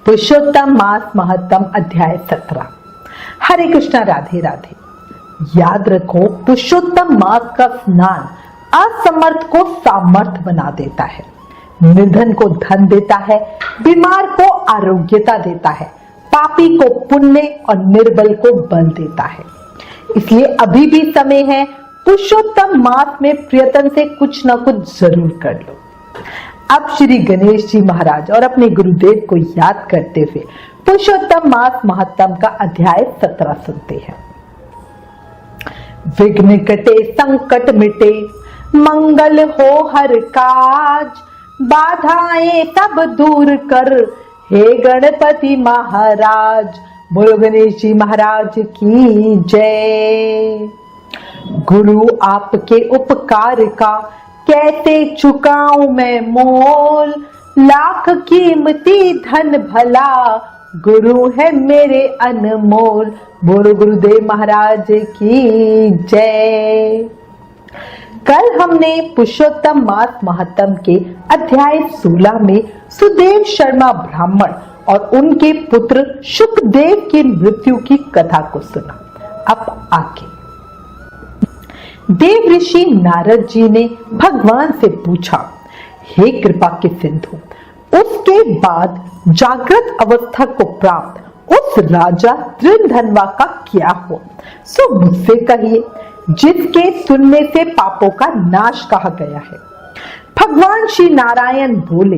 पुरुषोत्तम मास महत्तम अध्याय 17। हरे कृष्णा, राधे राधे। याद रखो, पुरुषोत्तम मास का स्नान असमर्थ को सामर्थ बना देता है, निर्धन को धन देता है, बीमार को आरोग्यता देता है, पापी को पुण्य और निर्बल को बल देता है। इसलिए अभी भी समय है, पुरुषोत्तम मास में प्रयत्न से कुछ न कुछ जरूर कर लो। अब श्री गणेश जी महाराज और अपने गुरुदेव को याद करते हुए पुरुषोत्तम मास महत्तम का अध्याय 17 सुनते हैं। विघ्न कटे संकट मिटे, मंगल हो हर काज, बाधाएं सब दूर कर, हे गणपति महाराज। बोलो गणेश जी महाराज की जय। गुरु आपके उपकार का कैसे चुकाऊं मैं मोल, लाख कीमती धन भला, गुरु है मेरे अनमोल। बोलो गुरुदेव महाराज की जय। कल हमने पुरुषोत्तम मास महत्तम के अध्याय 16 में सुदेव शर्मा ब्राह्मण और उनके पुत्र शुकदेव की मृत्यु की कथा को सुना। अब आगे देव ऋषि नारद जी ने भगवान से पूछा, हे कृपा के सिंधु, उसके बाद जागृत अवस्था को प्राप्त उस राजा दृंधनवा का क्या हो, सो मुझसे कहिए, जिसके सुनने से पापों का नाश कहा गया है। भगवान श्री नारायण बोले,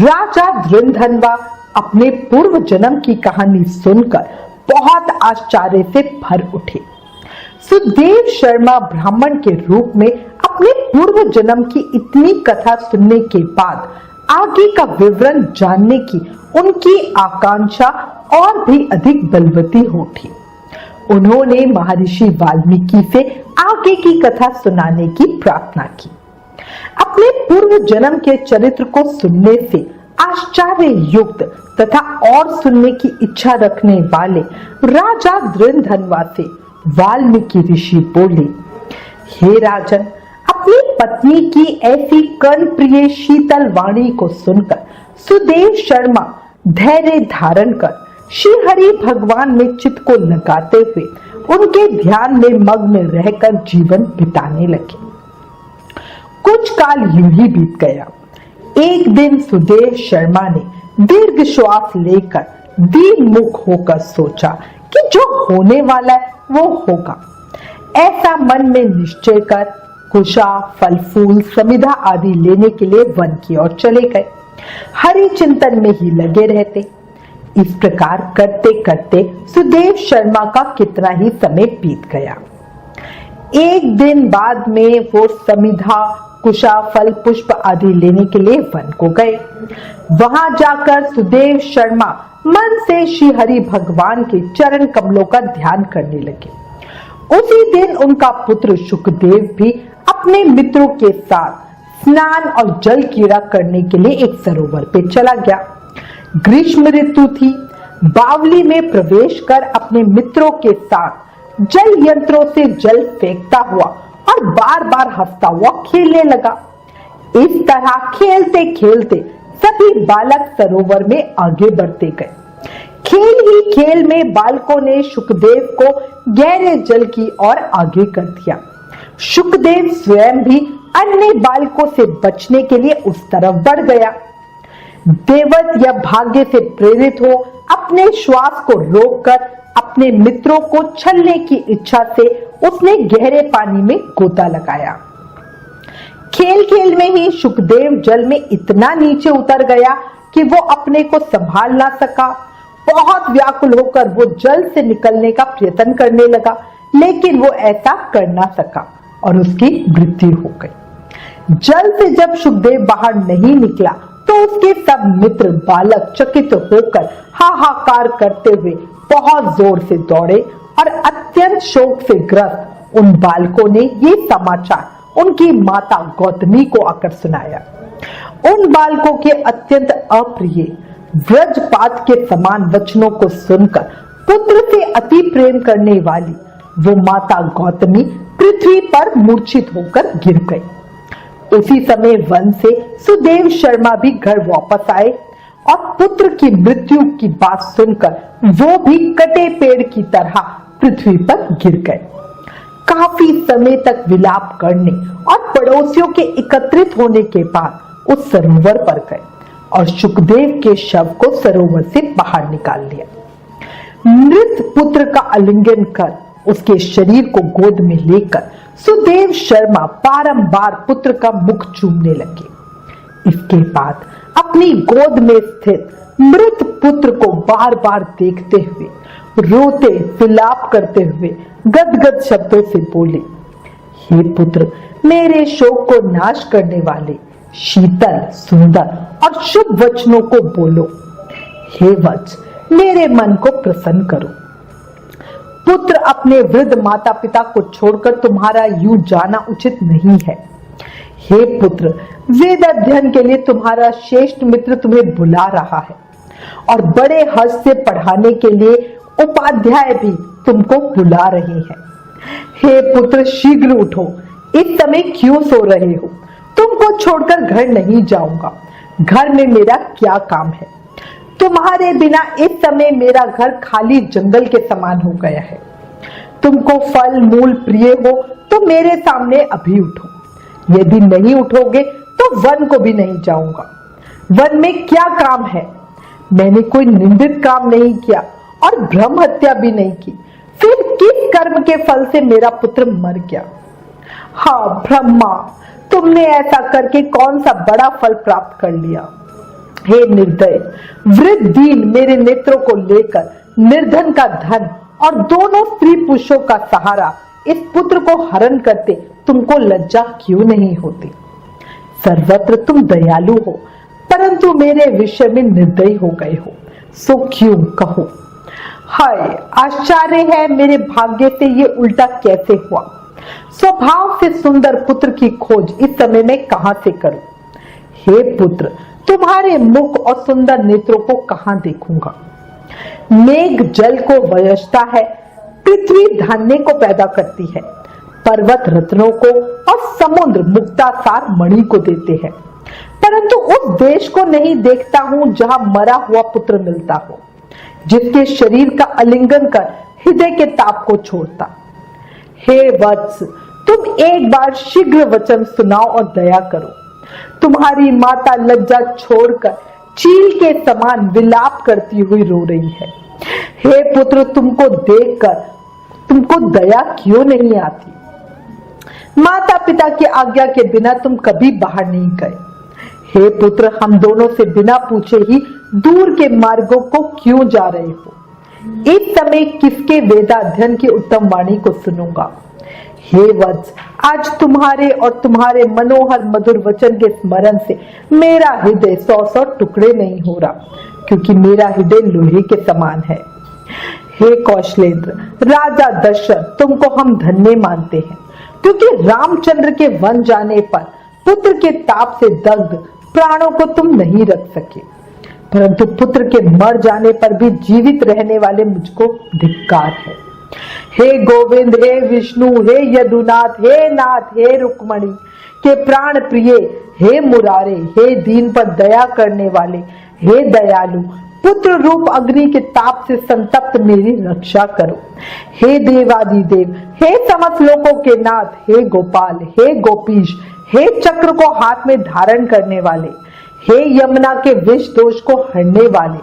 राजा दृंधनवा अपने पूर्व जन्म की कहानी सुनकर बहुत आश्चर्य से भर उठे। सुदेव शर्मा ब्राह्मण के रूप में अपने पूर्व जन्म की इतनी कथा सुनने के बाद आगे का विवरण जानने की उनकी आकांक्षा और भी अधिक बलवती हो उठी। उन्होंने महर्षि वाल्मीकि से आगे की कथा सुनाने की प्रार्थना की। अपने पूर्व जन्म के चरित्र को सुनने से आश्चर्य युक्त तथा और सुनने की इच्छा रखने वाले राजा दृंधनवा से वाल्मीकि ऋषि बोले, हे राजन, अपनी पत्नी की ऐसी कर्ण प्रिय शीतल वाणी को सुनकर सुदेव शर्मा धैर्य धारण कर श्री हरि भगवान में चित्त को लगाते हुए उनके ध्यान में मग्न रहकर जीवन बिताने लगे। कुछ काल यूं ही बीत गया। एक दिन सुदेव शर्मा ने दीर्घ श्वास लेकर दीन मुख होकर सोचा कि जो होने वाला है वो होगा। ऐसा मन में निश्चय कर कुशा, फल फूल, समिधा आदि लेने के लिए वन की ओर चले गए। हरि चिंतन में ही लगे रहते। इस प्रकार करते करते सुदेव शर्मा का कितना ही समय बीत गया। एक दिन बाद में वो समिधा, कुशा, फल पुष्प आदि लेने के लिए वन को गए। वहां जाकर सुदेव शर्मा मन से श्री हरि भगवान के चरण कमलों का ध्यान करने लगे। उसी दिन उनका पुत्र शुकदेव भी अपने मित्रों के साथ स्नान और जल क्रीड़ा करने के लिए एक सरोवर पे चला गया। ग्रीष्म ऋतु थी। बावली में प्रवेश कर अपने मित्रों के साथ जल यंत्रों से जल फेंकता हुआ और बार बार हंसता हुआ खेलने लगा। इस तरह खेलते खेलते सभी बालक सरोवर में आगे बढ़ते गए। खेल ही खेल में बालकों ने शुकदेव को गहरे जल की ओर आगे कर दिया। शुकदेव स्वयं भी अन्य बालकों से बचने के लिए उस तरफ बढ़ गया। देवत या भाग्य से प्रेरित हो अपने श्वास को रोककर अपने मित्रों को छलने की इच्छा से उसने गहरे पानी में गोता लगाया। खेल खेल में ही शुकदेव जल में इतना नीचे उतर गया कि वो अपने को संभाल ना सका। बहुत व्याकुल होकर वो जल से निकलने का प्रयत्न करने लगा, लेकिन वो ऐसा कर ना सका और उसकी मृत्यु हो गई। जल से जब शुकदेव बाहर नहीं निकला तो उसके सब मित्र बालक चकित होकर हाहाकार करते हुए बहुत जोर से दौड़े और अत्यंत शोक से ग्रस्त उन बालकों ने ये समाचार उनकी माता गौतमी को आकर सुनाया। उन बालकों के अत्यंत अप्रिय व्रजपात के समान वचनों को सुनकर पुत्र से अति प्रेम करने वाली वो माता गौतमी पृथ्वी पर मूर्छित होकर गिर गई। उसी समय वन से सुदेव शर्मा भी घर वापस आए। और पुत्र की मृत्यु की बात सुनकर वो भी कटे पेड़ की तरह पृथ्वी पर गिर गए। काफी समय तक विलाप करने और पड़ोसियों के एकत्रित होने के बाद उस सरोवर पर गए और शुकदेव के शव को सरोवर से बाहर निकाल लिया। मृत पुत्र का आलिंगन कर उसके शरीर को गोद में लेकर सुदेव शर्मा बारंबार पुत्र का मुख चूमने लगे। इसके बाद अपनी गोद में स्थित मृत पुत्र को बार बार देखते हुए, रोते विलाप करते हुए गदगद शब्दों से बोले, हे पुत्र, मेरे शोक को नाश करने वाले शीतल, सुंदर और शुभ वचनों को बोलो। हे वत्स, मेरे मन को प्रसन्न करो। पुत्र, अपने वृद्ध माता पिता को छोड़कर तुम्हारा यूं जाना उचित नहीं है। हे पुत्र, वेद अध्ययन के लिए तुम्हारा श्रेष्ठ मित्र तुम्हें बुला रहा है और बड़े हर्ष से पढ़ाने के लिए उपाध्याय भी तुमको बुला रहे हैं। हे पुत्र, शीघ्र उठो, इस समय क्यों सो रहे हो? तुमको छोड़कर घर नहीं जाऊंगा। घर में मेरा क्या काम है? तुम्हारे बिना इस समय मेरा घर खाली जंगल के समान हो गया है। तुमको फल मूल प्रिय हो तो मेरे सामने अभी उठो। यदि नहीं उठोगे तो वन को भी नहीं जाऊंगा। वन में क्या काम है? मैंने कोई निंदित काम नहीं किया और ब्रह्म हत्या भी नहीं की। फिर किस कर्म के फल से मेरा पुत्र मर गया? हाँ ब्रह्मा, तुमने ऐसा करके कौन सा बड़ा फल प्राप्त कर लिया? हे निर्दय, वृद्ध दीन मेरे नेत्रों को लेकर निर्धन का धन और दोनों स्त्री पुरुषों का सहारा इस पुत्र को हरण करते तुमको लज्जा क्यों नहीं होती? सर्वत्र तुम दयालु हो, परंतु मेरे विषय में निर्दयी हो गए हो, सो क्यों कहो? हाय, आश्चर्य है मेरे भाग्य से ये उल्टा कैसे हुआ। स्वभाव से सुंदर पुत्र की खोज इस समय में कहां से करूं? हे पुत्र, तुम्हारे मुख और सुंदर नेत्रों को कहां देखूंगा? मेघ जल को वर्षता है, पृथ्वी धान्य को पैदा करती है, पर्वत रत्नों को और समुद्र मुक्तासार मणि को देते हैं, परंतु उस देश को नहीं देखता हूं जहां मरा हुआ पुत्र मिलता हो, जिसके शरीर का आलिंगन कर हृदय के ताप को छोड़ता। हे वत्स, तुम एक बार शीघ्र वचन सुनाओ और दया करो। तुम्हारी माता लज्जा छोड़कर चील के समान विलाप करती हुई रो रही है। हे पुत्र, तुमको देखकर तुमको दया क्यों नहीं आती? माता पिता की आज्ञा के बिना तुम कभी बाहर नहीं गए। हे पुत्र, हम दोनों से बिना पूछे ही दूर के मार्गों को क्यों जा रहे हो? इस समय किसके वेदाध्ययन की उत्तम वाणी को सुनूंगा? हे वत्स, आज तुम्हारे और तुम्हारे मनोहर मधुर वचन के स्मरण से मेरा हृदय 100 टुकड़े नहीं हो रहा, क्योंकि मेरा हृदय लोहे के समान है। हे कौशलेंद्र, राजा दशरथ, तुमको हम धन्य मानते हैं, क्योंकि रामचंद्र के वन जाने पर पुत्र के ताप से दग्ध प्राणों को तुम नहीं रख सके, परंतु पुत्र के मर जाने पर भी जीवित रहने वाले मुझको धिक्कार है। हे गोविंद, हे विष्णु, हे यदुनाथ, हे नाथ, हे रुक्मणी के प्राण प्रिय, हे मुरारे, हे दीन पर दया करने वाले, हे दयालु, पुत्र रूप अग्नि के ताप से संतप्त मेरी रक्षा करो। हे देवादिदेव, हे समस्त लोकों के नाथ, हे गोपाल, हे गोपीश, हे चक्र को हाथ में धारण करने वाले, हे यमुना के विष दोष को हरने वाले,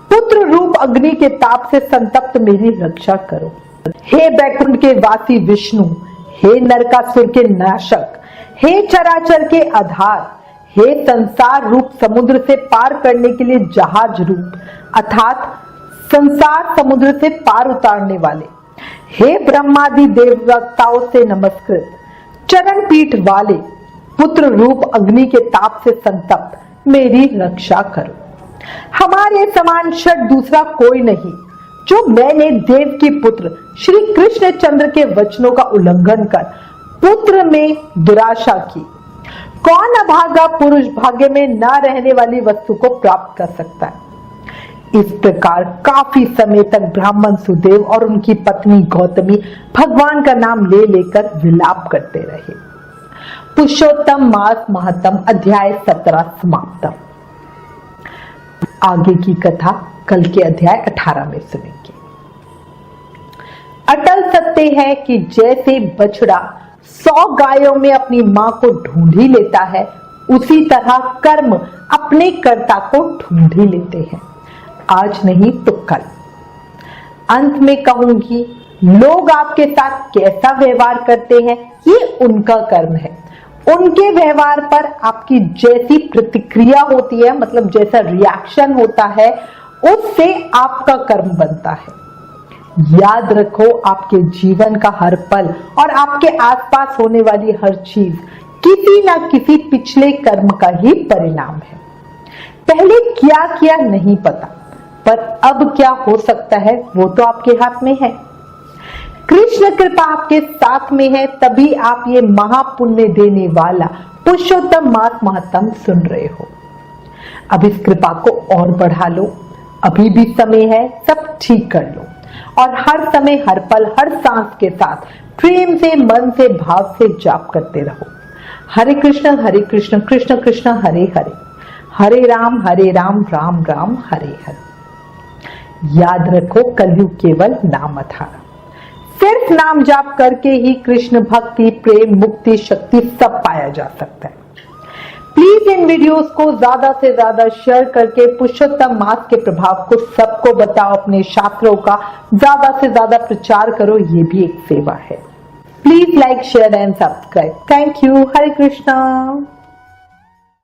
पुत्र रूप अग्नि के ताप से संतप्त मेरी रक्षा करो। हे बैकुंठ के वासी विष्णु, हे नरकासुर के नाशक, हे चराचर के आधार, हे संसार रूप समुद्र से पार करने के लिए जहाज रूप अर्थात संसार समुद्र से पार उतारने वाले, हे ब्रह्मादि देवताओं से नमस्कृत चरण पीठ वाले, पुत्र रूप अग्नि के ताप से संतप्त मेरी रक्षा करो। हमारे समान षट दूसरा कोई नहीं, जो मैंने देव की पुत्र श्री कृष्ण चंद्र के वचनों का उल्लंघन कर पुत्र में दुराशा की। कौन अभागा पुरुष भाग्य में न रहने वाली वस्तु को प्राप्त कर सकता है? इस प्रकार काफी समय तक ब्राह्मण सुदेव और उनकी पत्नी गौतमी भगवान का नाम ले लेकर विलाप करते रहे। पुरुषोत्तम मास महत्तम अध्याय 17 समाप्त। आगे की कथा कल के अध्याय 18 में सुनेंगे। अटल सत्य है कि जैसे बछड़ा 100 गायों में अपनी मां को ढूंढ ही लेता है, उसी तरह कर्म अपने कर्ता को ढूंढ ही लेते हैं, आज नहीं तो कल। अंत में कहूंगी, लोग आपके साथ कैसा व्यवहार करते हैं ये उनका कर्म है। उनके व्यवहार पर आपकी जैसी प्रतिक्रिया होती है, मतलब जैसा रिएक्शन होता है, उससे आपका कर्म बनता है। याद रखो, आपके जीवन का हर पल और आपके आसपास होने वाली हर चीज किसी ना किसी पिछले कर्म का ही परिणाम है। पहले क्या किया नहीं पता, पर अब क्या हो सकता है वो तो आपके हाथ में है। कृष्ण कृपा आपके साथ में है, तभी आप ये महापुण्य देने वाला पुरुषोत्तम मास महात्म सुन रहे हो। अब इस कृपा को और बढ़ा लो, अभी भी समय है, सब ठीक कर लो और हर समय, हर पल, हर सांस के साथ प्रेम से, मन से, भाव से जाप करते रहो। हरे कृष्ण कृष्ण कृष्ण हरे हरे, हरे राम राम राम हरे हरे। याद रखो, कलयुग केवल नाम आधार। सिर्फ नाम जाप करके ही कृष्ण भक्ति, प्रेम, मुक्ति, शक्ति सब पाया जा सकता है। प्लीज इन वीडियोस को ज्यादा से ज्यादा शेयर करके पुरुषोत्तम मास के प्रभाव को सबको बताओ, अपने शास्त्रों का ज्यादा से ज्यादा प्रचार करो, ये भी एक सेवा है। Please like, share and subscribe. Thank you. Hare Krishna.